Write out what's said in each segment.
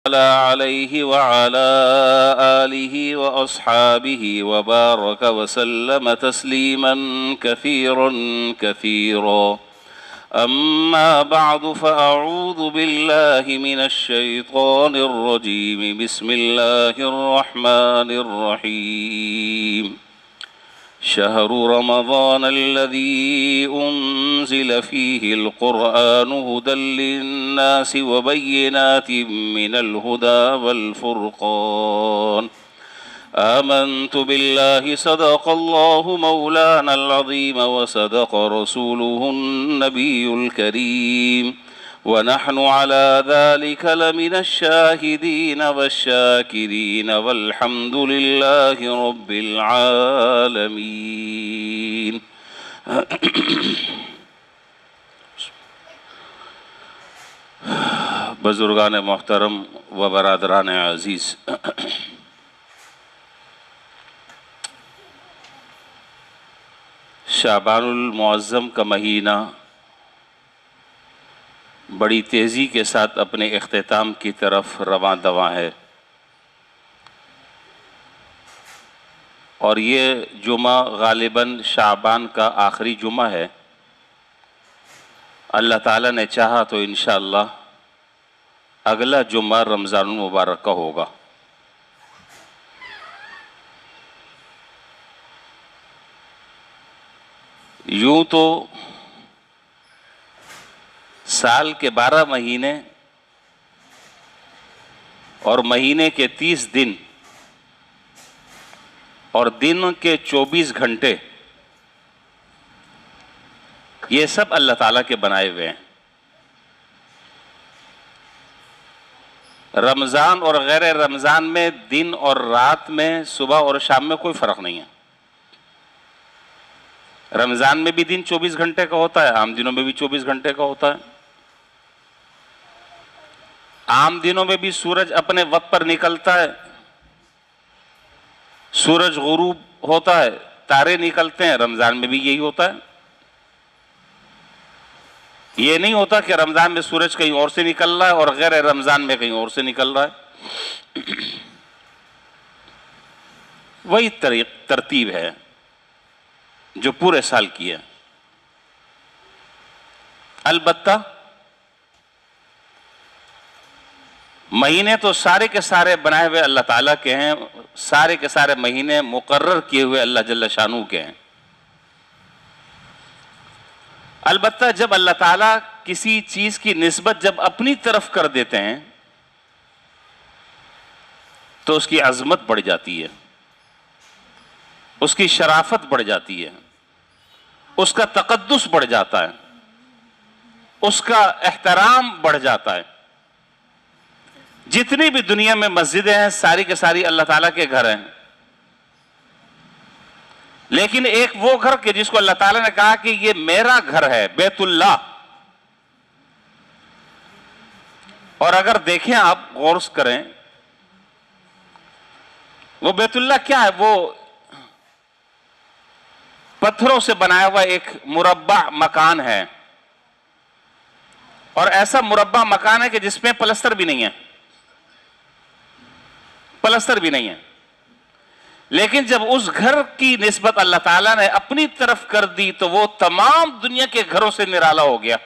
عليه وعلى آله وأصحابه وبارك وسلم تسليما كثيرا كثيرا. أما بعد فأعوذ بالله من الشيطان الرجيم. بسم الله الرحمن الرحيم. شهر رمضان الذي أنزل فيه القرآن هدى للناس وبينات من الهدى والفرقان. آمنت بالله صدق الله مولانا العظيم وصدق رسوله النبي الكريم، ونحن على ذلك لمن الشاهدين والشاكرين والحمد لله رب العالمين. بزرگان محترم و برادران عزیز، شعبان المعظم کا مہینہ بڑی تیزی کے ساتھ اپنے اختتام کی طرف رواں دواں ہے، اور یہ جمعہ غالباً شعبان کا آخری جمعہ ہے۔ اللہ تعالیٰ نے چاہا تو انشاءاللہ اگلا جمعہ رمضان المبارک کا ہوگا۔ یوں تو سال کے 12 مہینے اور مہینے کے 30 دن اور دن کے 24 گھنٹے یہ سب اللہ تعالیٰ کے بنائے ہوئے ہیں۔ رمضان اور غیر رمضان میں دن اور رات میں، صبح اور شام میں کوئی فرق نہیں ہے۔ رمضان میں بھی دن 24 گھنٹے کا ہوتا ہے، عام دنوں میں بھی 24 گھنٹے کا ہوتا ہے۔ عام دنوں میں بھی سورج اپنے وقت پر نکلتا ہے، سورج غروب ہوتا ہے، تارے نکلتے ہیں۔ رمضان میں بھی یہی ہوتا ہے۔ یہ نہیں ہوتا کہ رمضان میں سورج کہیں اور سے نکل رہا ہے اور غیر رمضان میں کہیں اور سے نکل رہا ہے۔ وہی ترتیب ہے جو پورے سال کی ہے۔ البتہ مہینے تو سارے کے سارے بنائے ہوئے اللہ تعالیٰ کے ہیں، سارے کے سارے مہینے مقرر کیے ہوئے اللہ جل شانہ کے ہیں۔ البتہ جب اللہ تعالیٰ کسی چیز کی نسبت جب اپنی طرف کر دیتے ہیں تو اس کی عظمت بڑھ جاتی ہے، اس کی شرافت بڑھ جاتی ہے، اس کا تقدس بڑھ جاتا ہے، اس کا احترام بڑھ جاتا ہے۔ جتنی بھی دنیا میں مسجدیں ہیں ساری کے ساری اللہ تعالیٰ کے گھر ہیں، لیکن ایک وہ گھر کہ جس کو اللہ تعالیٰ نے کہا کہ یہ میرا گھر ہے، بیت اللہ۔ اور اگر دیکھیں آپ غور کریں، وہ بیت اللہ کیا ہے؟ وہ پتھروں سے بنایا ہوا ایک مربع مکان ہے، اور ایسا مربع مکان ہے کہ جس میں پلستر بھی نہیں ہے، پلستر بھی نہیں ہے۔ لیکن جب اس گھر کی نسبت اللہ تعالیٰ نے اپنی طرف کر دی تو وہ تمام دنیا کے گھروں سے نرالا ہو گیا۔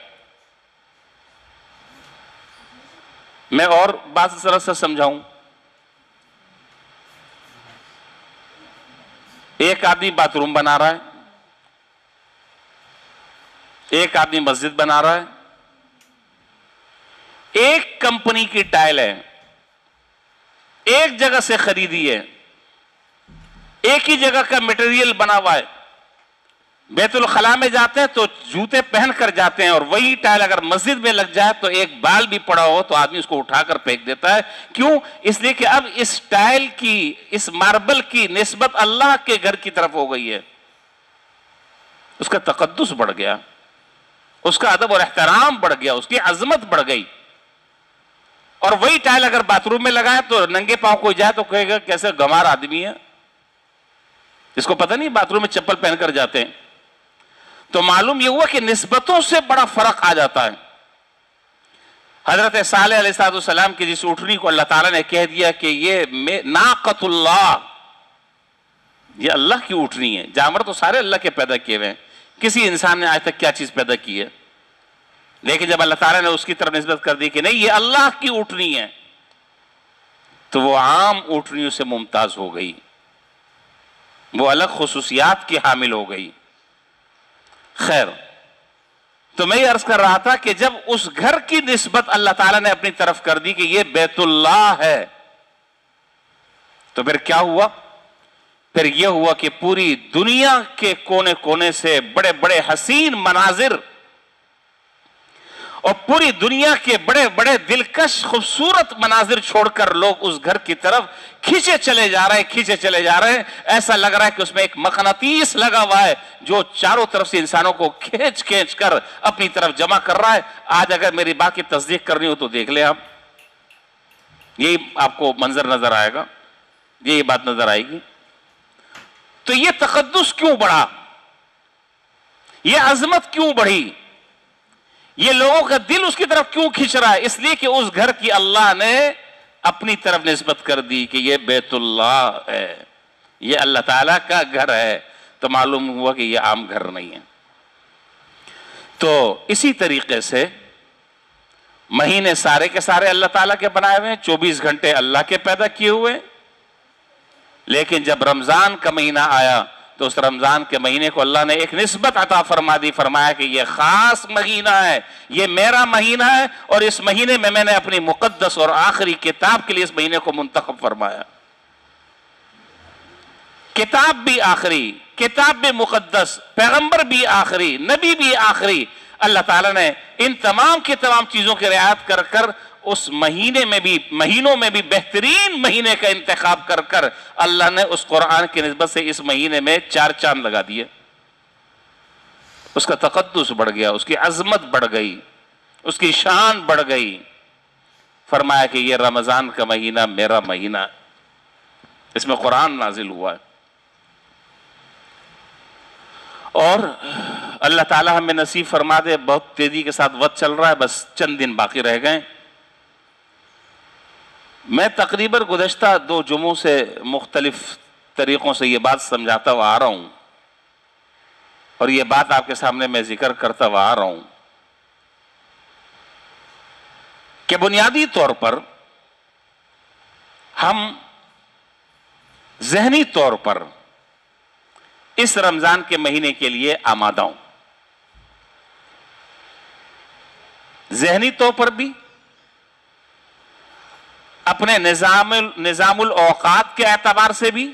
میں اور بات ذرا سے سمجھاؤں۔ ایک آدمی باتھ روم بنا رہا ہے، ایک آدمی مسجد بنا رہا ہے، ایک کمپنی کی ٹائل ہے، ایک جگہ سے خریدی ہے، ایک ہی جگہ کا میٹیریل بنا ہوا ہے۔ بیت الخلاء میں جاتے ہیں تو جوتے پہن کر جاتے ہیں، اور وہی ٹائل اگر مسجد میں لگ جائے تو ایک بال بھی پڑا ہو تو آدمی اس کو اٹھا کر پھینک دیتا ہے۔ کیوں؟ اس لیے کہ اب اس ٹائل کی، اس ماربل کی نسبت اللہ کے گھر کی طرف ہو گئی ہے۔ اس کا تقدس بڑھ گیا، اس کا ادب اور احترام بڑھ گیا، اس کی عظمت بڑھ گئی۔ اور وہی ٹائل اگر باتھ روم میں لگائے تو ننگے پاؤں کوئی جائے تو کہے گا کیسے گمار آدمی ہے، جس کو پتہ نہیں باتھ روم میں چپل پہن کر جاتے ہیں۔ تو معلوم یہ ہوا کہ نسبتوں سے بڑا فرق آ جاتا ہے۔ حضرت صالح علیہ السلام کی جس اونٹنی کو اللہ تعالیٰ نے کہہ دیا کہ یہ ناقۃ اللہ، یہ اللہ کی اونٹنی ہے. جانور تو سارے اللہ کے پیدا کیے ہوئے ہیں، کسی انسان نے آج تک کیا چیز پیدا کی ہے، لیکن جب اللہ تعالیٰ نے اس کی طرف نسبت کر دی کہ نہیں یہ اللہ کی اونٹنی ہے، تو وہ عام اونٹنیوں سے ممتاز ہو گئی، وہ الگ خصوصیات کی حامل ہو گئی. خیر، تو میں یہ عرض کر رہا تھا کہ جب اس گھر کی نسبت اللہ تعالیٰ نے اپنی طرف کر دی کہ یہ بیت اللہ ہے، تو پھر کیا ہوا؟ پھر یہ ہوا کہ پوری دنیا کے کونے کونے سے بڑے بڑے حسین مناظر اور پوری دنیا کے بڑے بڑے دلکش خوبصورت مناظر چھوڑ کر لوگ اس گھر کی طرف کھینچے چلے جا رہے ہیں. ایسا لگ رہا ہے کہ اس میں ایک مقناطیس لگا ہوا ہے جو چاروں طرف سے انسانوں کو کھینچ کر اپنی طرف جمع کر رہا ہے. آج اگر میری بات کی تصدیق کرنی ہو تو دیکھ لیں آپ، یہی آپ کو منظر نظر آئے گا، یہی بات نظر آئے گی. تو یہ تقدس کیوں بڑھا، یہ عظمت کیوں بڑھی، یہ لوگوں کا دل اس کی طرف کیوں کھینچ رہا ہے؟ اس لیے کہ اس گھر کی اللہ نے اپنی طرف نسبت کر دی کہ یہ بیت اللہ ہے، یہ اللہ تعالیٰ کا گھر ہے. تو معلوم ہوا کہ یہ عام گھر نہیں ہے. تو اسی طریقے سے مہینے سارے کے سارے اللہ تعالیٰ کے بنائے ہوئے ہیں، 24 گھنٹے اللہ کے پیدا کیے ہوئے. لیکن جب رمضان کا مہینہ آیا تو اس رمضان کے مہینے کو اللہ نے ایک نسبت عطا فرما دی، فرمایا کہ یہ خاص مہینہ ہے، یہ میرا مہینہ ہے، اور اس مہینے میں نے اپنی مقدس اور آخری کتاب کے لیے اس مہینے کو منتخب فرمایا. کتاب بھی آخری، کتاب بھی مقدس، پیغمبر بھی آخری، نبی بھی آخری. اللہ تعالیٰ نے ان تمام کی تمام چیزوں کی رعایت کر کر اس مہینوں میں بھی بہترین مہینے کا انتخاب کر کر اللہ نے اس قرآن کی نسبت سے اس مہینے میں 4 چاند لگا دیے. اس کا تقدس بڑھ گیا، اس کی عظمت بڑھ گئی، اس کی شان بڑھ گئی. فرمایا کہ یہ رمضان کا مہینہ میرا مہینہ، اس میں قرآن نازل ہوا ہے. اور اللہ تعالیٰ ہمیں نصیب فرما دے. بہت تیزی کے ساتھ وقت چل رہا ہے، بس چند دن باقی رہ گئے. میں تقریباً گزشتہ 2 جمعوں سے مختلف طریقوں سے یہ بات سمجھاتا ہوا آ رہا ہوں، اور یہ بات آپ کے سامنے میں ذکر کرتا ہوا آ رہا ہوں کہ بنیادی طور پر ہم ذہنی طور پر اس رمضان کے مہینے کے لیے آمادہ ہوں، ذہنی طور پر بھی، اپنے نظام الاوقات کے اعتبار سے بھی،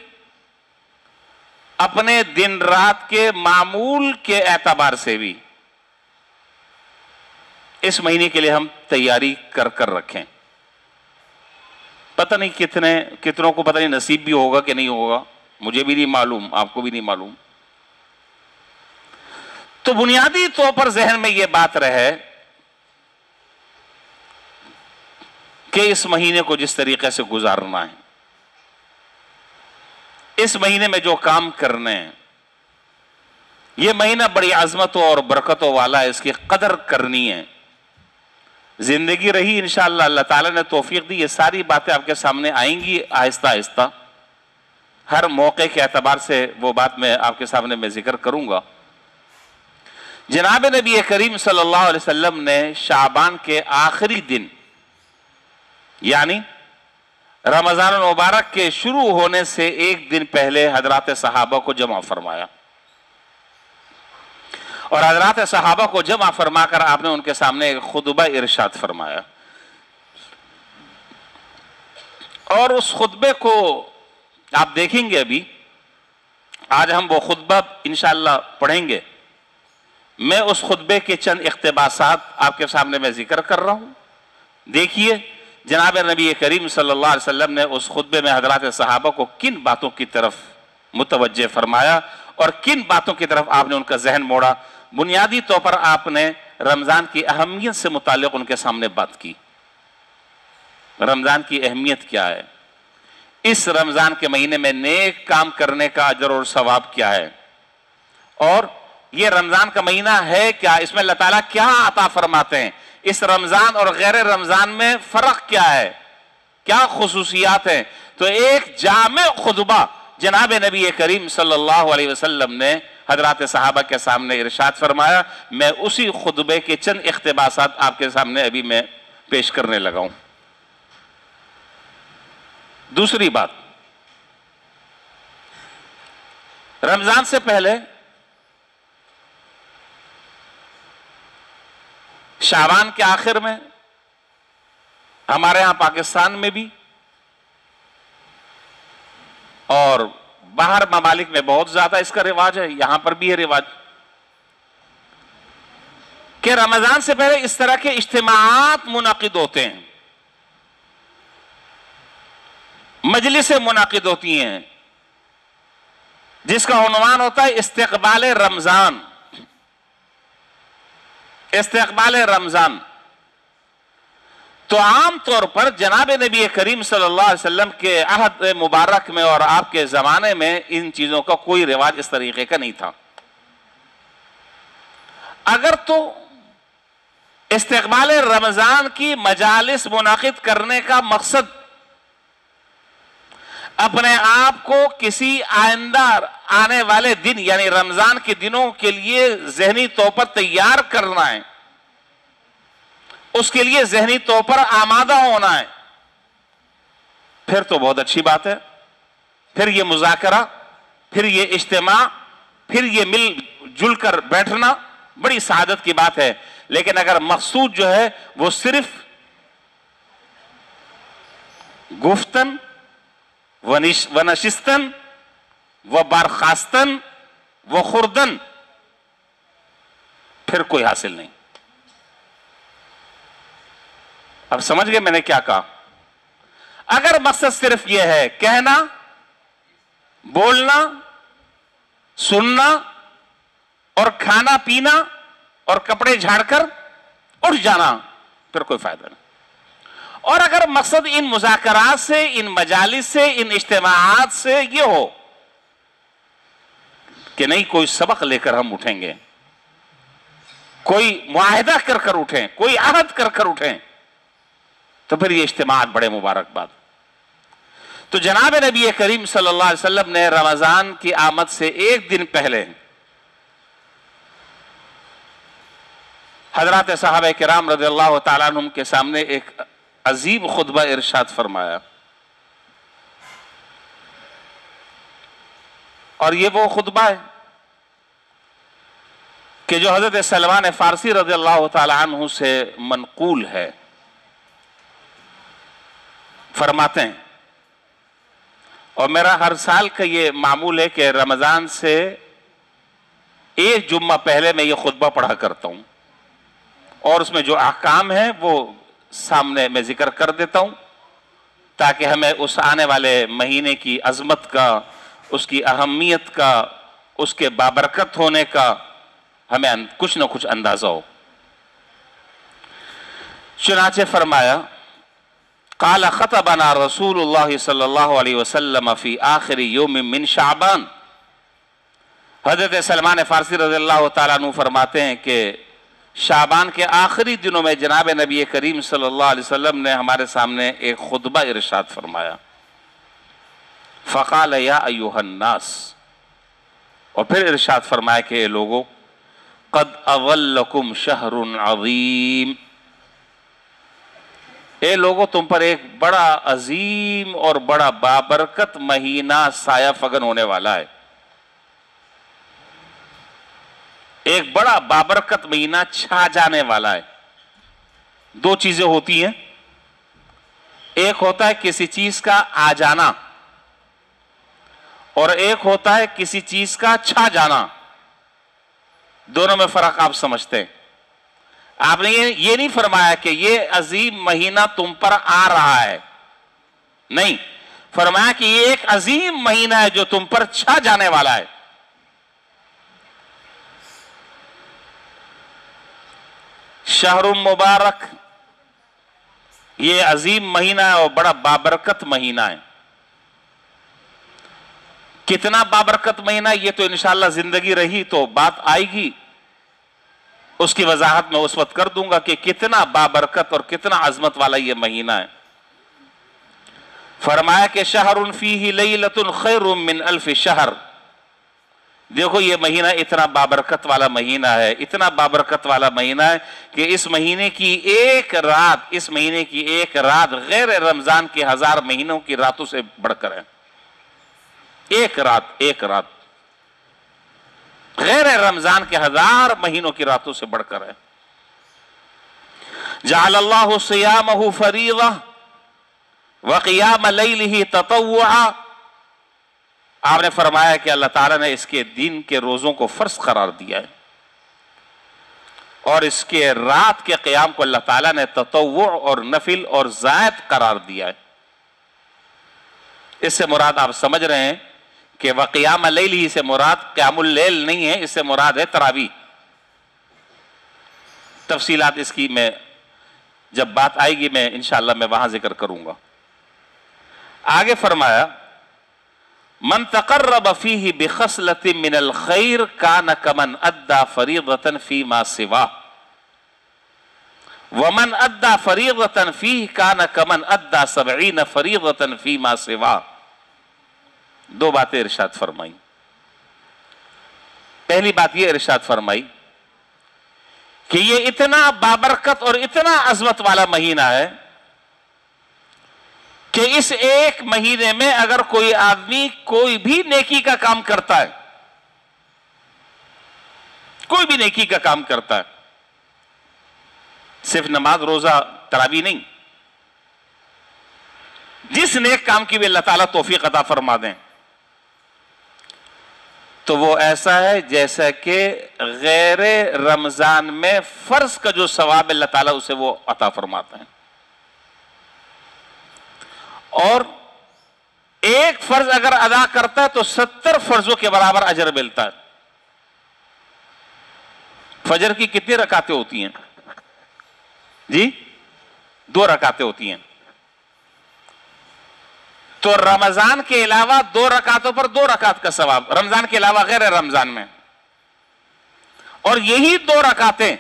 اپنے دن رات کے معمول کے اعتبار سے بھی. اس مہینے کے لیے ہم تیاری کر رکھیں. پتہ نہیں کتنوں کو پتہ نہیں نصیب بھی ہوگا کہ نہیں ہوگا، مجھے بھی نہیں معلوم، آپ کو بھی نہیں معلوم. تو بنیادی طور پر ذہن میں یہ بات رہے کہ اس مہینے کو جس طریقے سے گزارنا ہے، اس مہینے میں جو کام کرنے ہیں، یہ مہینہ بڑی عظمتوں اور برکتوں والا ہے، اس کی قدر کرنی ہے. زندگی رہی انشاءاللہ اللہ تعالیٰ نے توفیق دی، یہ ساری باتیں آپ کے سامنے آئیں گی آہستہ آہستہ. ہر موقع کے اعتبار سے وہ بات میں آپ کے سامنے میں ذکر کروں گا. جناب نبی کریم صلی اللہ علیہ وسلم نے شعبان کے آخری دن، یعنی رمضان المبارک کے شروع ہونے سے 1 دن پہلے حضرات صحابہ کو جمع فرمایا، اور حضرات صحابہ کو جمع فرما کر آپ نے ان کے سامنے ایک خطبہ ارشاد فرمایا. اور اس خطبے کو آپ دیکھیں گے. ابھی آج ہم وہ خطبہ انشاءاللہ پڑھیں گے. میں اس خطبے کے چند اقتباسات آپ کے سامنے میں ذکر کر رہا ہوں. دیکھیے جناب نبی کریم صلی اللہ علیہ وسلم نے اس خطبے میں حضرات صحابہ کو کن باتوں کی طرف متوجہ فرمایا اور کن باتوں کی طرف آپ نے ان کا ذہن موڑا. بنیادی طور پر آپ نے رمضان کی اہمیت سے متعلق ان کے سامنے بات کی. رمضان کی اہمیت کیا ہے، اس رمضان کے مہینے میں نیک کام کرنے کا اجر اور ثواب کیا ہے، اور یہ رمضان کا مہینہ ہے کیا، اس میں اللہ تعالیٰ کیا عطا فرماتے ہیں، اس رمضان اور غیر رمضان میں فرق کیا ہے، کیا خصوصیات ہیں؟ تو ایک جامع خطبہ جناب نبی کریم صلی اللہ علیہ وسلم نے حضرات صحابہ کے سامنے ارشاد فرمایا. میں اسی خطبے کے چند اقتباسات آپ کے سامنے ابھی میں پیش کرنے لگا ہوں. دوسری بات، رمضان سے پہلے شعبان کے آخر میں ہمارے ہاں پاکستان میں بھی اور باہر ممالک میں بہت زیادہ اس کا رواج ہے، یہاں پر بھی ہے رواج کہ رمضان سے پہلے اس طرح کے اجتماعات منعقد ہوتے ہیں، مجلسیں منعقد ہوتی ہیں جس کا عنوان ہوتا ہے استقبال رمضان. استقبال رمضان. تو عام طور پر جناب نبی کریم صلی اللہ علیہ وسلم کے عہد مبارک میں اور آپ کے زمانے میں ان چیزوں کا کوئی رواج اس طریقے کا نہیں تھا. اگر تو استقبال رمضان کی مجالس منعقد کرنے کا مقصد اپنے آپ کو کسی آئندہ آنے والے دن یعنی رمضان کے دنوں کے لیے ذہنی طور پر تیار کرنا ہے، اس کے لیے ذہنی طور پر آمادہ ہونا ہے، پھر تو بہت اچھی بات ہے. پھر یہ مذاکرہ، پھر یہ اجتماع، پھر یہ مل جل کر بیٹھنا بڑی سعادت کی بات ہے. لیکن اگر مقصود جو ہے وہ صرف گفتن ونشستن و برخاستن و خوردن، پھر کوئی حاصل نہیں. اب سمجھ گئے میں نے کیا کہا؟ اگر مقصد صرف یہ ہے کہنا، بولنا، سننا اور کھانا پینا اور کپڑے جھاڑ کر اٹھ جانا، پھر کوئی فائدہ نہیں. اور اگر مقصد ان مذاکرات سے، ان مجالس سے، ان اجتماعات سے یہ ہو کہ نہیں کوئی سبق لے کر ہم اٹھیں گے، کوئی معاہدہ کر کر اٹھیں، کوئی عہد کر کر اٹھیں، تو پھر یہ اجتماعات بڑے مبارک بات. تو جناب نبی کریم صلی اللہ علیہ وسلم نے رمضان کی آمد سے ایک دن پہلے حضرات صحابہ کرام رضی اللہ تعالیٰ عنہم کے سامنے ایک عظیم خطبہ ارشاد فرمایا. اور یہ وہ خطبہ ہے کہ جو حضرت سلمان فارسی رضی اللہ تعالیٰ عنہ سے منقول ہے. فرماتے ہیں، اور میرا ہر سال کا یہ معمول ہے کہ رمضان سے ایک جمعہ پہلے میں یہ خطبہ پڑھا کرتا ہوں اور اس میں جو احکام ہیں وہ سامنے میں ذکر کر دیتا ہوں تاکہ ہمیں اس آنے والے مہینے کی عظمت کا، اس کی اہمیت کا، اس کے بابرکت ہونے کا ہمیں کچھ نہ کچھ اندازہ ہو. چنانچہ فرمایا، قال خطبنا رسول اللہ صلی اللہ علیہ وسلم فی آخر یوم من شعبان. حضرت سلمان فارسی رضی اللہ تعالیٰ عنہ فرماتے ہیں کہ شعبان کے آخری دنوں میں جناب نبی کریم صلی اللہ علیہ وسلم نے ہمارے سامنے ایک خطبہ ارشاد فرمایا. فقال یا ایھا الناس، اور پھر ارشاد فرمایا کہ اے لوگو، قد اظلکم شہر عظیم، اے لوگو تم پر ایک بڑا عظیم اور بڑا بابرکت مہینہ سایہ فگن ہونے والا ہے. ایک بڑا بابرکت مہینہ چھا جانے والا ہے. دو چیزیں ہوتی ہیں، ایک ہوتا ہے کسی چیز کا آ جانا اور ایک ہوتا ہے کسی چیز کا چھا جانا. دونوں میں فرق آپ سمجھتے ہیں. آپ نے یہ نہیں فرمایا کہ یہ عظیم مہینہ تم پر آ رہا ہے، نہیں، فرمایا کہ یہ ایک عظیم مہینہ ہے جو تم پر چھا جانے والا ہے. شہر مبارک، یہ عظیم مہینہ ہے اور بڑا بابرکت مہینہ ہے. کتنا بابرکت مہینہ، یہ تو انشاءاللہ زندگی رہی تو بات آئے گی. اس کی وضاحت میں اس وقت کر دوں گا کہ کتنا بابرکت اور کتنا عظمت والا یہ مہینہ ہے۔ فرمایا کہ شہر فیہ لیلۃ خیر من الف شہر، دیکھو یہ مہینہ اتنا بابرکت والا مہینہ ہے، اتنا بابرکت والا مہینہ ہے کہ اس مہینے کی ایک رات غیر رمضان کے 1000 مہینوں کی راتوں سے بڑھ کر ہے۔ ایک رات غیر رمضان کے 1000 مہینوں کی راتوں سے بڑھ کر ہے۔ جعل اللہ صیامہ فریضہ وقیام لیلہ تطوعا، آپ نے فرمایا کہ اللہ تعالیٰ نے اس کے دن کے روزوں کو فرض قرار دیا ہے، اور اس کے رات کے قیام کو اللہ تعالیٰ نے تطوع اور نفل اور زائد قرار دیا ہے۔ اس سے مراد آپ سمجھ رہے ہیں کہ وقیام اللیل ہی سے مراد قیام اللیل نہیں ہے، اس سے مراد ہے تراویح۔ تفصیلات اس کی میں جب بات آئے گی میں انشاءاللہ میں وہاں ذکر کروں گا۔ آگے فرمایا من تقرب فیہ بخصلۃ من الخیر کان کمن ادى فریضۃ فیما سواہ ومن ادى فریضۃ فیہ کان کمن ادى 70 فریضۃ فیما سواہ۔ دو باتیں ارشاد فرمائی۔ پہلی بات یہ ارشاد فرمائی کہ یہ اتنا بابرکت اور اتنا عظمت والا مہینہ ہے کہ اس ایک مہینے میں اگر کوئی آدمی کوئی بھی نیکی کا کام کرتا ہے، کوئی بھی نیکی کا کام کرتا ہے، صرف نماز روزہ تراویح نہیں، جس نیک کام کی بھی اللہ تعالیٰ توفیق عطا فرما دیں تو وہ ایسا ہے جیسا کہ غیر رمضان میں فرض کا جو ثواب اللہ تعالیٰ اسے وہ عطا فرماتا ہے، اور ایک فرض اگر ادا کرتا ہے تو 70 فرضوں کے برابر اجر ملتا ہے۔ فجر کی کتنی رکعتیں ہوتی ہیں؟ جی 2 رکعتیں ہوتی ہیں، تو رمضان کے علاوہ 2 رکعتوں پر 2 رکعت کا ثواب، رمضان کے علاوہ غیر رمضان میں، اور یہی 2 رکعتیں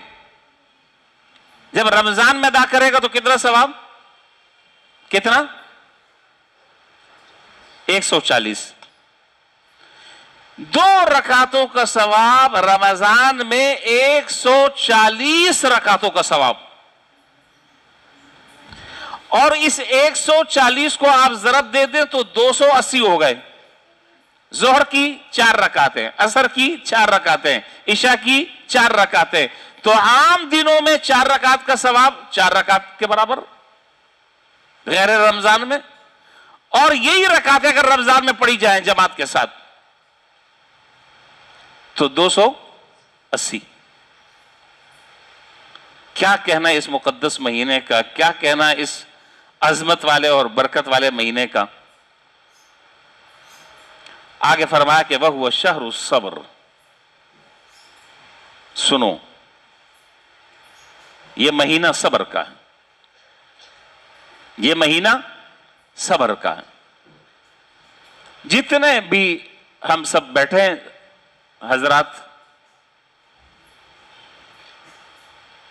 جب رمضان میں ادا کرے گا تو کتنا ثواب؟ کتنا؟ 140۔ 2 رکعتوں کا ثواب رمضان میں 140 رکعتوں کا ثواب، اور اس 140 کو آپ ضرب دے دیں تو 280 ہو گئے۔ ظہر کی 4 رکعتیں، عصر کی 4 رکعتیں، عشاء کی 4 رکعتیں، تو عام دنوں میں 4 رکعت کا ثواب 4 رکعت کے برابر غیر رمضان میں، اور یہی رکعتیں اگر رمضان میں پڑھی جائیں جماعت کے ساتھ تو 280۔ کیا کہنا اس مقدس مہینے کا، کیا کہنا اس عظمت والے اور برکت والے مہینے کا۔ آگے فرمایا کہ وَهُوَ شَهْرُ الصَّبْرِ، سنو یہ مہینہ صبر کا ہے، یہ مہینہ صبر کا ہے۔ جتنے بھی ہم سب بیٹھے ہیں حضرات،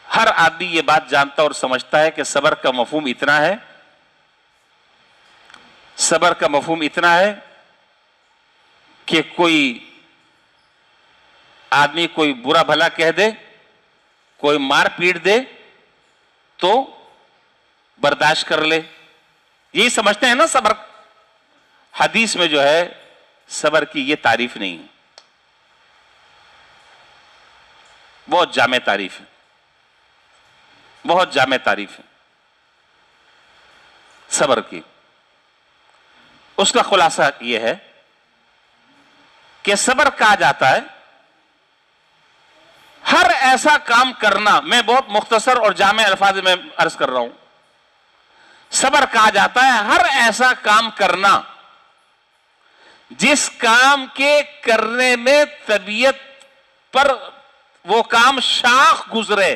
ہر آدمی یہ بات جانتا اور سمجھتا ہے کہ صبر کا مفہوم اتنا ہے، صبر کا مفہوم اتنا ہے کہ کوئی آدمی کوئی برا بھلا کہہ دے، کوئی مار پیٹ دے تو برداشت کر لے، یہی سمجھتے ہیں نا صبر۔ حدیث میں جو ہے صبر کی یہ تعریف نہیں ہے، بہت جامع تعریف ہے، بہت جامع تعریف ہے صبر کی۔ اس کا خلاصہ یہ ہے کہ صبر کہا جاتا ہے ہر ایسا کام کرنا، میں بہت مختصر اور جامع الفاظ میں عرض کر رہا ہوں، صبر کہا جاتا ہے ہر ایسا کام کرنا جس کام کے کرنے میں طبیعت پر وہ کام شاخ گزرے،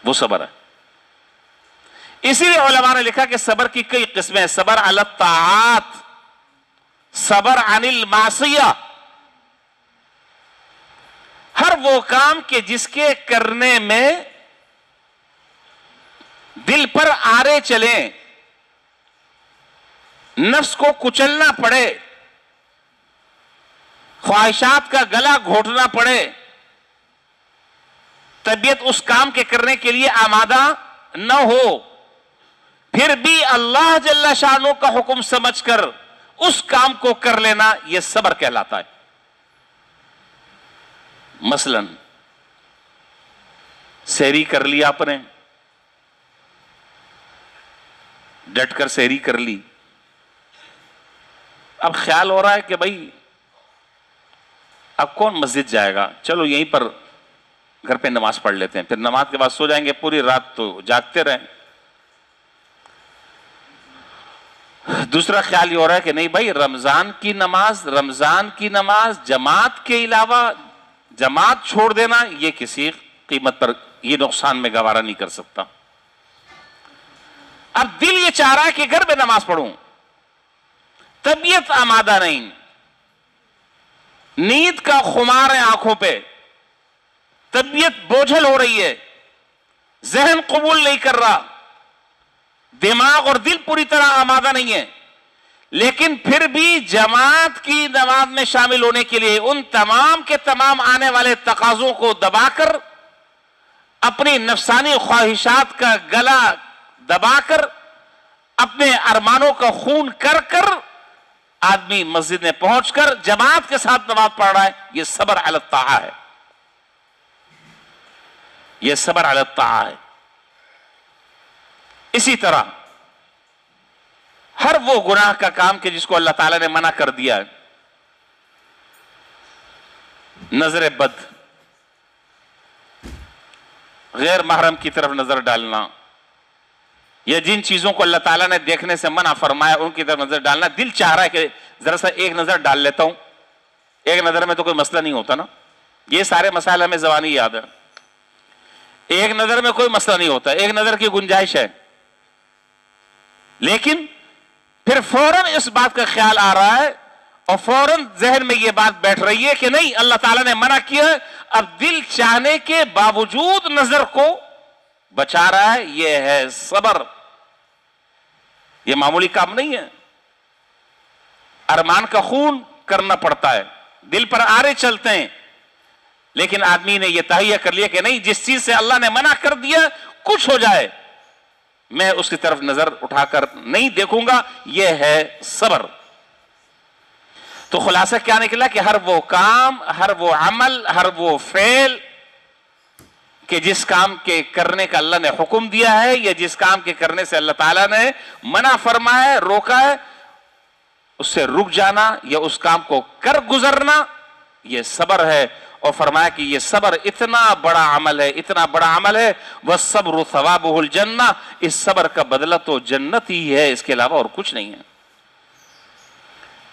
وہ صبر ہے۔ اسی لیے علماء نے لکھا کہ صبر کی کئی قسمیں، صبر علی الطاعات، صبر عن المعصیہ، ہر وہ کام کہ جس کے کرنے میں دل پر آرے چلیں، نفس کو کچلنا پڑے، خواہشات کا گلا گھونٹنا پڑے، طبیعت اس کام کے کرنے کے لیے آمادہ نہ ہو، پھر بھی اللہ جل شانہ کا حکم سمجھ کر اس کام کو کر لینا، یہ صبر کہلاتا ہے۔ مثلا سحری کر لی آپ نے، ڈٹ کر سحری کر لی، اب خیال ہو رہا ہے کہ بھائی اب کون مسجد جائے گا، چلو یہیں پر گھر پہ نماز پڑھ لیتے ہیں، پھر نماز کے بعد سو جائیں گے، پوری رات تو جاگتے رہیں۔ دوسرا خیال یہ ہو رہا ہے کہ نہیں بھائی رمضان کی نماز جماعت کے علاوہ جماعت چھوڑ دینا یہ کسی قیمت پر یہ نقصان میں گوارا نہیں کر سکتا۔ اب دل یہ چاہ رہا ہے کہ گھر میں نماز پڑھوں، طبیعت آمادہ نہیں، نیند کا خمار ہے آنکھوں پہ، طبیعت بوجھل ہو رہی ہے، ذہن قبول نہیں کر رہا، دماغ اور دل پوری طرح آمادہ نہیں ہے، لیکن پھر بھی جماعت کی نماز میں شامل ہونے کے لیے ان تمام کے تمام آنے والے تقاضوں کو دبا کر، اپنی نفسانی خواہشات کا گلا دبا کر، اپنے ارمانوں کا خون کر کر آدمی مسجد میں پہنچ کر جماعت کے ساتھ نماز پڑھ رہا ہے، یہ صبر علی الطاعہ ہے، یہ صبر علی الطاعہ ہے۔ اسی طرح ہر وہ گناہ کا کام کہ جس کو اللہ تعالیٰ نے منع کر دیا ہے، نظر بد، غیر محرم کی طرف نظر ڈالنا، یا جن چیزوں کو اللہ تعالیٰ نے دیکھنے سے منع فرمایا ان کی طرف نظر ڈالنا، دل چاہ رہا ہے کہ ذرا سا ایک نظر ڈال لیتا ہوں، ایک نظر میں تو کوئی مسئلہ نہیں ہوتا نا، یہ سارے مسائل ہمیں زبانی یاد ہے، ایک نظر میں کوئی مسئلہ نہیں ہوتا، ایک نظر کی گنجائش ہے، لیکن پھر فوراً اس بات کا خیال آ رہا ہے اور فوراً ذہن میں یہ بات بیٹھ رہی ہے کہ نہیں اللہ تعالیٰ نے منع کیا ہے، اب دل چاہنے کے باوجود نظر کو بچا رہا ہے، یہ ہے صبر۔ یہ معمولی کام نہیں ہے، ارمان کا خون کرنا پڑتا ہے، دل پر آرے چلتے ہیں، لیکن آدمی نے یہ تہیہ کر لیا کہ نہیں جس چیز سے اللہ نے منع کر دیا کچھ ہو جائے میں اس کی طرف نظر اٹھا کر نہیں دیکھوں گا، یہ ہے صبر۔ تو خلاصہ کیا نکلا کہ ہر وہ کام، ہر وہ عمل، ہر وہ فعل کہ جس کام کے کرنے کا اللہ نے حکم دیا ہے یا جس کام کے کرنے سے اللہ تعالیٰ نے منع فرمایا ہے، روکا ہے، اس سے رک جانا یا اس کام کو کر گزرنا، یہ صبر ہے۔ اور فرمایا کہ یہ صبر اتنا بڑا عمل ہے، اتنا بڑا عمل ہے، وَالصَّبْرُ ثَوَابُهُ الْجَنَّةِ، اس صبر کا بدلہ تو جنت ہی ہے، اس کے علاوہ اور کچھ نہیں ہے۔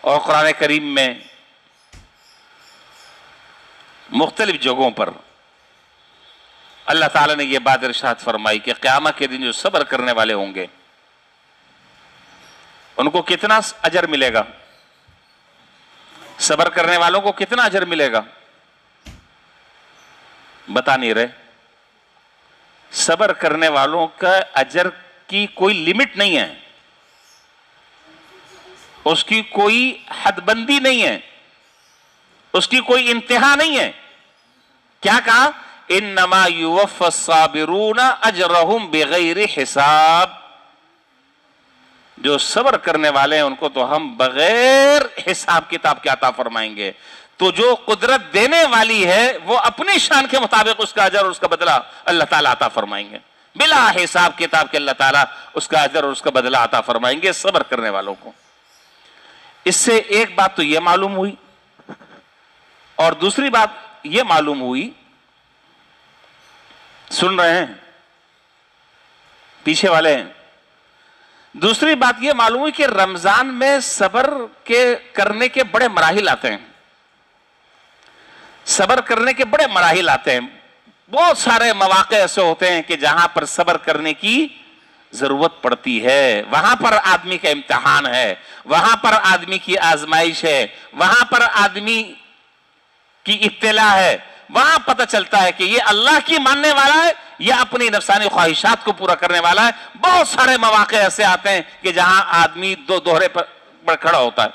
اور قرآن کریم میں مختلف جگہوں پر اللہ تعالیٰ نے یہ بات ارشاد فرمائی کہ قیامت کے دن جو صبر کرنے والے ہوں گے ان کو کتنا اجر ملے گا، صبر کرنے والوں کو کتنا اجر ملے گا، بتا نہیں رہے۔ صبر کرنے والوں کا اجر کی کوئی لمٹ نہیں ہے، اس کی کوئی حد بندی نہیں ہے، اس کی کوئی انتہا نہیں ہے۔ کیا کہا؟ انما یوفی الصابرون اجرہم بغیر حساب، جو صبر کرنے والے ہیں ان کو تو ہم بغیر حساب کتاب کے عطا فرمائیں گے۔ تو جو قدرت دینے والی ہے وہ اپنی شان کے مطابق اس کا اجر اور اس کا بدلہ اللہ تعالیٰ عطا فرمائیں گے، بلا حساب کتاب کے اللہ تعالیٰ اس کا اجر اور اس کا بدلہ عطا فرمائیں گے صبر کرنے والوں کو۔ اس سے ایک بات تو یہ معلوم ہوئی، اور دوسری بات یہ معلوم ہوئی، سن رہے ہیں پیچھے والے ہیں، دوسری بات یہ معلوم ہوئی کہ رمضان میں صبر کے کرنے کے بڑے مراحل آتے ہیں، صبر کرنے کے بڑے مراحل آتے ہیں، بہت سارے مواقع ایسے ہوتے ہیں کہ جہاں پر صبر کرنے کی ضرورت پڑتی ہے، وہاں پر آدمی کا امتحان ہے، وہاں پر آدمی کی آزمائش ہے، وہاں پر آدمی کی ابتلا ہے، وہاں پتہ چلتا ہے کہ یہ اللہ کی ماننے والا ہے یا اپنی نفسانی خواہشات کو پورا کرنے والا ہے. بہت سارے مواقع ایسے آتے ہیں کہ جہاں آدمی دو دوہرے پر کھڑا ہوتا ہے.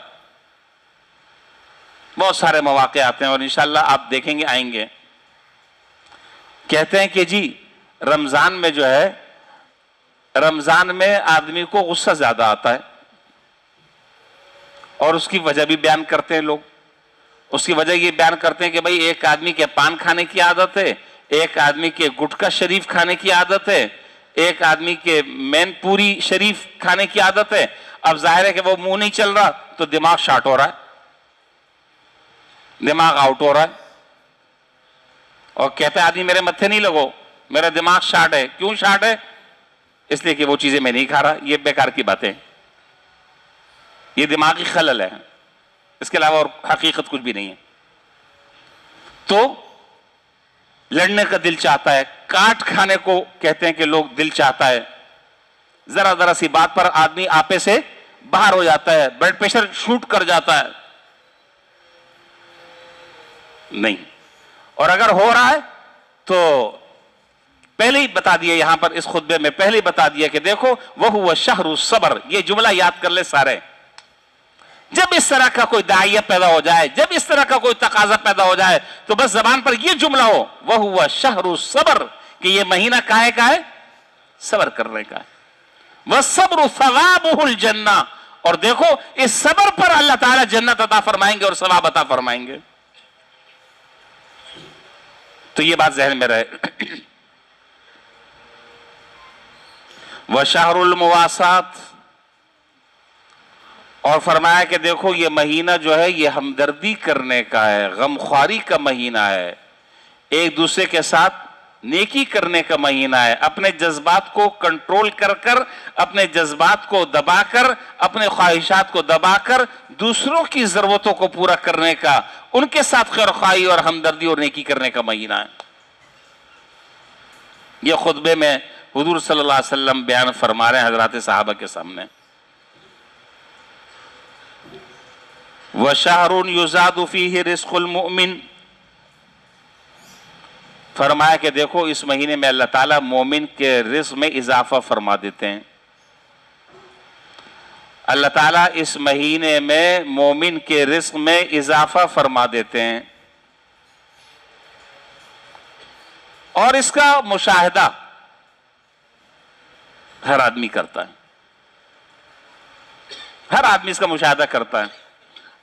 بہت سارے مواقع آتے ہیں اور انشاءاللہ آپ دیکھیں گے آئیں گے. کہتے ہیں کہ جی رمضان میں جو ہے، رمضان میں آدمی کو غصہ زیادہ آتا ہے، اور اس کی وجہ بھی بیان کرتے ہیں لوگ. اس کی وجہ یہ بیان کرتے ہیں کہ بھئی ایک آدمی کے پان کھانے کی عادت ہے، ایک آدمی کے گٹکا شریف کھانے کی عادت ہے، ایک آدمی کے مین پوری شریف کھانے کی عادت ہے. اب ظاہر ہے کہ وہ منہ نہیں چل رہا تو دماغ شارٹ ہو رہا ہے، دماغ آؤٹ ہو رہا ہے، اور کہتا ہے آدمی میرے متھے نہیں لگو، میرا دماغ شارٹ ہے. کیوں شارٹ ہے؟ اس لیے کہ وہ چیزیں میں نہیں کھا رہا. یہ بیکار کی باتیں، یہ دماغی خلل ہے، اس کے علاوہ اور حقیقت کچھ بھی نہیں ہے. تو لڑنے کا دل چاہتا ہے، کاٹ کھانے کو کہتے ہیں کہ لوگ دل چاہتا ہے. ذرا ذرا سی بات پر آدمی آپے سے باہر ہو جاتا ہے، بلڈ پریشر شوٹ کر جاتا ہے. نہیں. اور اگر ہو رہا ہے تو پہلے ہی بتا دیا، یہاں پر اس خطبے میں پہلے ہی بتا دیا کہ دیکھو وَهُوَ شَهْرُ الصَّبْرِ. یہ جملہ یاد کر لے سارے. جب اس طرح کا کوئی داعیہ پیدا ہو جائے، جب اس طرح کا کوئی تقاضا پیدا ہو جائے تو بس زبان پر یہ جملہ ہو وَهُوَ شَهْرُ الصَّبْرِ، کہ یہ مہینہ کاہے کا ہے؟ صبر کرنے کا ہے. وَالصَّبْرُ ثَوَابُهُ الْجَنَّةُ. اور دیکھو اس صبر پر اللہ تعالیٰ جنت عطا فرمائیں گے اور ثواب عطا فرمائیں گے. تو یہ بات ذہن میں رہے. وَشَهْرُ الْمُوَاسَاتِ. اور فرمایا کہ دیکھو یہ مہینہ جو ہے یہ ہمدردی کرنے کا ہے، غمخواری کا مہینہ ہے، ایک دوسرے کے ساتھ نیکی کرنے کا مہینہ ہے. اپنے جذبات کو کنٹرول کر کر، اپنے جذبات کو دبا کر، اپنے خواہشات کو دبا کر دوسروں کی ضرورتوں کو پورا کرنے کا، ان کے ساتھ خیر خواہی اور ہمدردی اور نیکی کرنے کا مہینہ ہے. یہ خطبے میں حضور صلی اللہ علیہ وسلم بیان فرما رہے ہیں حضرات صحابہ کے سامنے. وَشَهْرٌ يُزَادُ فِيهِ رِزْقُ الْمُؤْمِنِ. فرمایا کہ دیکھو اس مہینے میں اللہ تعالیٰ مومن کے رزق میں اضافہ فرما دیتے ہیں. اللہ تعالیٰ اس مہینے میں مومن کے رزق میں اضافہ فرما دیتے ہیں. اور اس کا مشاہدہ ہر آدمی کرتا ہے، ہر آدمی اس کا مشاہدہ کرتا ہے.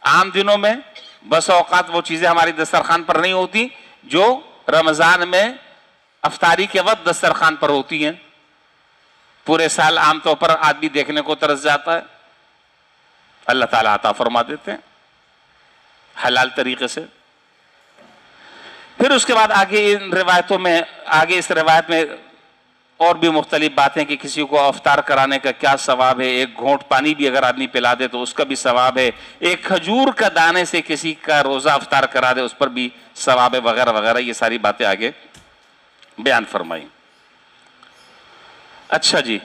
عام دنوں میں بس اوقات وہ چیزیں ہماری دسترخوان پر نہیں ہوتی جو رمضان میں افطاری کے وقت دسترخوان پر ہوتی ہیں. پورے سال عام طور پر آدمی دیکھنے کو ترس جاتا ہے، اللہ تعالیٰ عطا فرما دیتے ہیں حلال طریقے سے. پھر اس کے بعد آگے ان روایتوں میں، آگے اس روایت میں اور بھی مختلف باتیں کہ کسی کو افطار کرانے کا کیا ثواب ہے، ایک گھونٹ پانی بھی اگر آدمی پلا دے تو اس کا بھی ثواب ہے، ایک کھجور کا دانے سے کسی کا روزہ افطار کرا دے اس پر بھی ثواب ہے، وغیرہ وغیرہ. یہ ساری باتیں آگے بیان فرمائی. اچھا جی،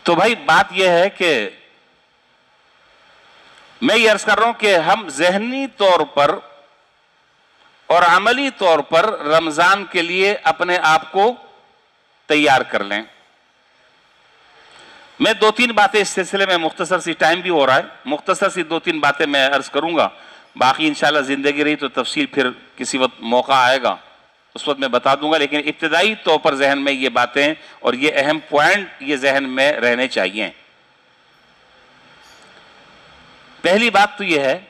تو بھائی بات یہ ہے کہ میں یہ عرض کر رہا ہوں کہ ہم ذہنی طور پر اور عملی طور پر رمضان کے لیے اپنے آپ کو تیار کر لیں. میں دو تین باتیں اس سلسلے میں، مختصر سی ٹائم بھی ہو رہا ہے، مختصر سی دو تین باتیں میں عرض کروں گا. باقی انشاءاللہ زندگی رہی تو تفصیل پھر کسی وقت موقع آئے گا اس وقت میں بتا دوں گا. لیکن ابتدائی طور پر ذہن میں یہ باتیں اور یہ اہم پوائنٹ یہ ذہن میں رہنے چاہیے. پہلی بات تو یہ ہے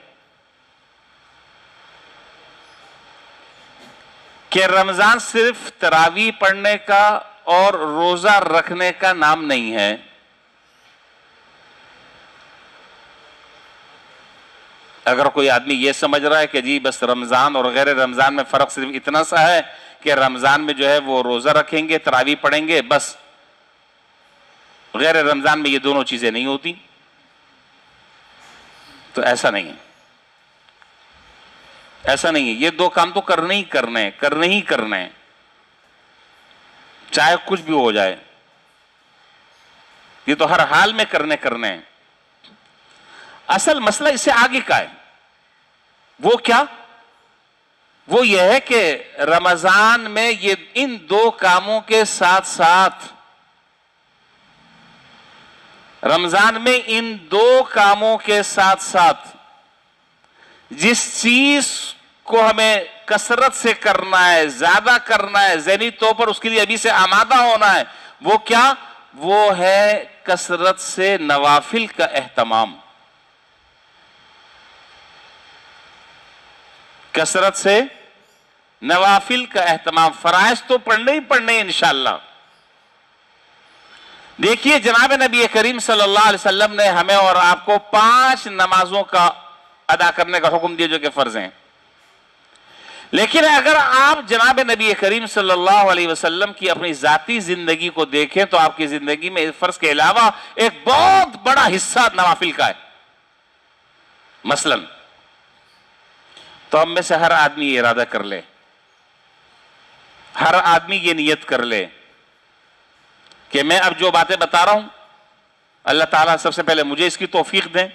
کہ رمضان صرف تراویح پڑھنے کا اور روزہ رکھنے کا نام نہیں ہے. اگر کوئی آدمی یہ سمجھ رہا ہے کہ جی بس رمضان اور غیر رمضان میں فرق صرف اتنا سا ہے کہ رمضان میں جو ہے وہ روزہ رکھیں گے، تراویح پڑھیں گے بس، غیر رمضان میں یہ دونوں چیزیں نہیں ہوتی، تو ایسا نہیں ہے. ایسا نہیں ہے. یہ دو کام تو کرنے ہی کرنے چاہے کچھ بھی ہو جائے، یہ تو ہر حال میں کرنے. اصل مسئلہ اس سے آگے کا ہے. وہ کیا؟ وہ یہ ہے کہ رمضان میں یہ ان دو کاموں کے ساتھ ساتھ، رمضان میں ان دو کاموں کے ساتھ ساتھ جس چیز کو ہمیں کثرت سے کرنا ہے، زیادہ کرنا ہے، ذہنی طور پر اس کے لیے ابھی سے آمادہ ہونا ہے، وہ کیا؟ وہ ہے کثرت سے نوافل کا اہتمام. کثرت سے نوافل کا اہتمام. فرائض تو پڑھنے ہی پڑھنے انشاءاللہ. دیکھیے جناب نبی کریم صلی اللہ علیہ وسلم نے ہمیں اور آپ کو 5 نمازوں کا ادا کرنے کا حکم دیا جو کہ فرض ہیں. لیکن اگر آپ جناب نبی کریم صلی اللہ علیہ وسلم کی اپنی ذاتی زندگی کو دیکھیں تو آپ کی زندگی میں فرض کے علاوہ ایک بہت بڑا حصہ نوافل کا ہے. مثلا تو ہم میں سے ہر آدمی یہ ارادہ کر لے، ہر آدمی یہ نیت کر لے کہ میں اب جو باتیں بتا رہا ہوں اللہ تعالیٰ سب سے پہلے مجھے اس کی توفیق دیں،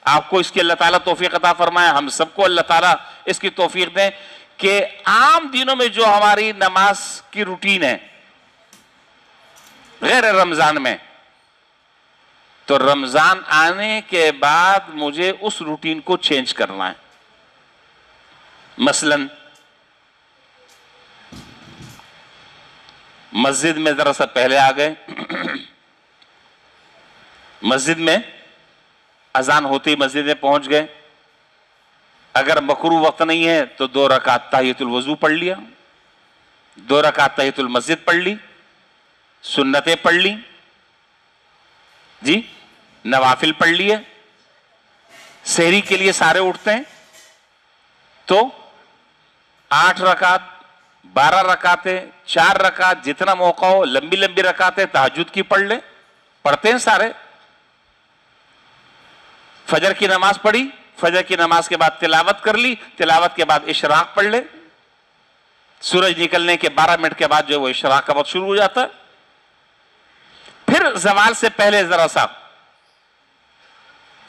آپ کو اس کی اللہ تعالیٰ توفیق عطا فرمائے، ہم سب کو اللہ تعالیٰ اس کی توفیق دیں کہ عام دنوں میں جو ہماری نماز کی روٹین ہے غیر رمضان میں، تو رمضان آنے کے بعد مجھے اس روٹین کو چینج کرنا ہے. مثلا مسجد میں ذرا سا پہلے آ گئے، مسجد میں اذان ہوتی مسجد میں پہنچ گئے، اگر مکروہ وقت نہیں ہے تو 2 رکعت تحیۃ الوضو پڑھ لیا، 2 رکعت تحیۃ المسجد پڑھ لی، سنتیں پڑھ لی، جی نوافل پڑھ لیے. سحری کے لیے سارے اٹھتے ہیں تو 8 رکعت، 12 رکعتیں، 4 رکعت، جتنا موقع ہو لمبی لمبی رکعتیں تہجد کی پڑھ لیں، پڑھتے ہیں سارے. فجر کی نماز پڑھی، فجر کی نماز کے بعد تلاوت کر لی، تلاوت کے بعد اشراق پڑھ لے. سورج نکلنے کے 12 منٹ کے بعد جو وہ اشراق کا وقت شروع ہو جاتا ہے. پھر زوال سے پہلے ذرا سا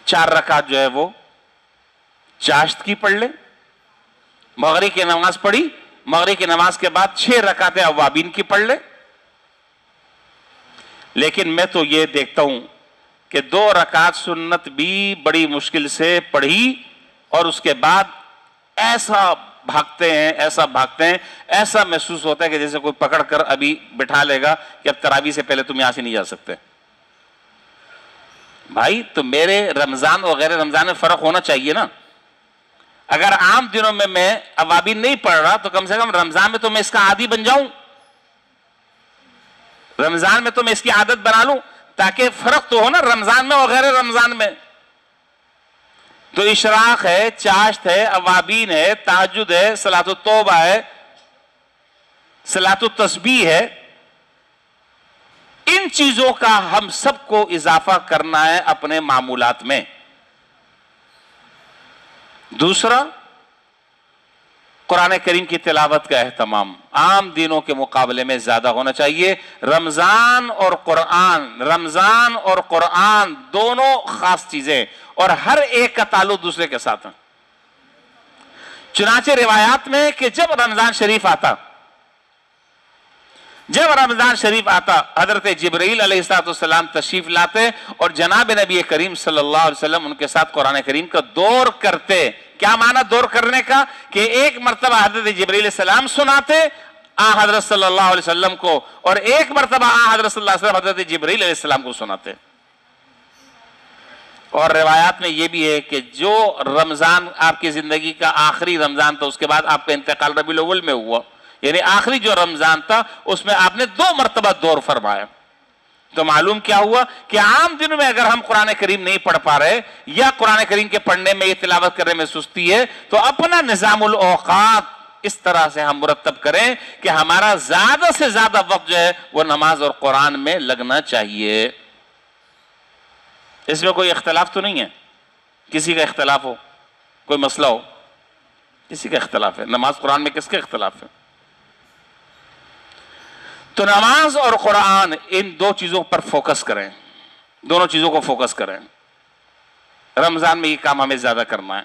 4 رکعت جو ہے وہ چاشت کی پڑھ لے. مغرب کی نماز پڑھی، مغرب کی نماز کے بعد 6 رکعتیں اوابین کی پڑھ لے. لیکن میں تو یہ دیکھتا ہوں کہ 2 رکعت سنت بھی بڑی مشکل سے پڑھی اور اس کے بعد ایسا بھاگتے ہیں، ایسا محسوس ہوتا ہے کہ جیسے کوئی پکڑ کر ابھی بٹھا لے گا کہ اب تراویح سے پہلے تم یہاں سے نہیں جا سکتے. بھائی تو میرے رمضان اور غیر رمضان میں فرق ہونا چاہیے نا. اگر عام دنوں میں اوابین نہیں پڑھ رہا تو کم سے کم رمضان میں تو میں اس کا عادی بن جاؤں، رمضان میں تو میں اس کی عادت بنا لوں، تاکہ فرق تو ہو نا رمضان میں اور غیر رمضان میں. تو اشراق ہے، چاشت ہے، اوابین ہے، تہجد ہے، صلاۃ التوبہ ہے، صلاۃ التسبیح ہے. ان چیزوں کا ہم سب کو اضافہ کرنا ہے اپنے معمولات میں. دوسرا، قرآن کریم کی تلاوت کا اہتمام عام دنوں کے مقابلے میں زیادہ ہونا چاہیے. رمضان اور قرآن دونوں خاص چیزیں اور ہر ایک کا تعلق دوسرے کے ساتھ ہے. چنانچہ روایات میں کہ جب رمضان شریف آتا حضرت جبرائیل علیہ السلام تشریف لاتے اور جناب نبی کریم صلی اللہ علیہ وسلم ان کے ساتھ قرآن کریم کا دور کرتے. کیا معنی دور کرنے کا؟ کہ ایک مرتبہ حضرت جبرائیل علیہ السلام سناتے حضرت صلی اللہ علیہ وسلم کو، اور ایک مرتبہ حضرت صلی اللہ علیہ وسلم حضرت جبرائیل علیہ السلام کو سناتے. اور روایات میں یہ بھی ہے کہ جو رمضان آپ کی زندگی کا آخری رمضان تھا، اس کے بعد آپ کا انتقال ربیع الاول میں ہوا، یعنی آخری جو رمضان تھا اس میں آپ نے 2 مرتبہ دور فرمایا. تو معلوم کیا ہوا کہ عام دنوں میں اگر ہم قرآن کریم نہیں پڑھ پا رہے یا قرآن کریم کے پڑھنے میں، یہ تلاوت کرنے میں سستی ہے، تو اپنا نظام الاوقات اس طرح سے ہم مرتب کریں کہ ہمارا زیادہ سے زیادہ وقت جو ہے وہ نماز اور قرآن میں لگنا چاہیے. اس میں کوئی اختلاف تو نہیں ہے؟ کسی کا اختلاف ہو، کوئی مسئلہ ہو؟ کسی کا اختلاف ہے. نماز قرآن میں کس کا اختلاف ہے؟ تو نماز اور قرآن ان 2 چیزوں پر فوکس کریں، دونوں چیزوں کو فوکس کریں. رمضان میں یہ کام ہمیں زیادہ کرنا ہے.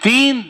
3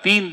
3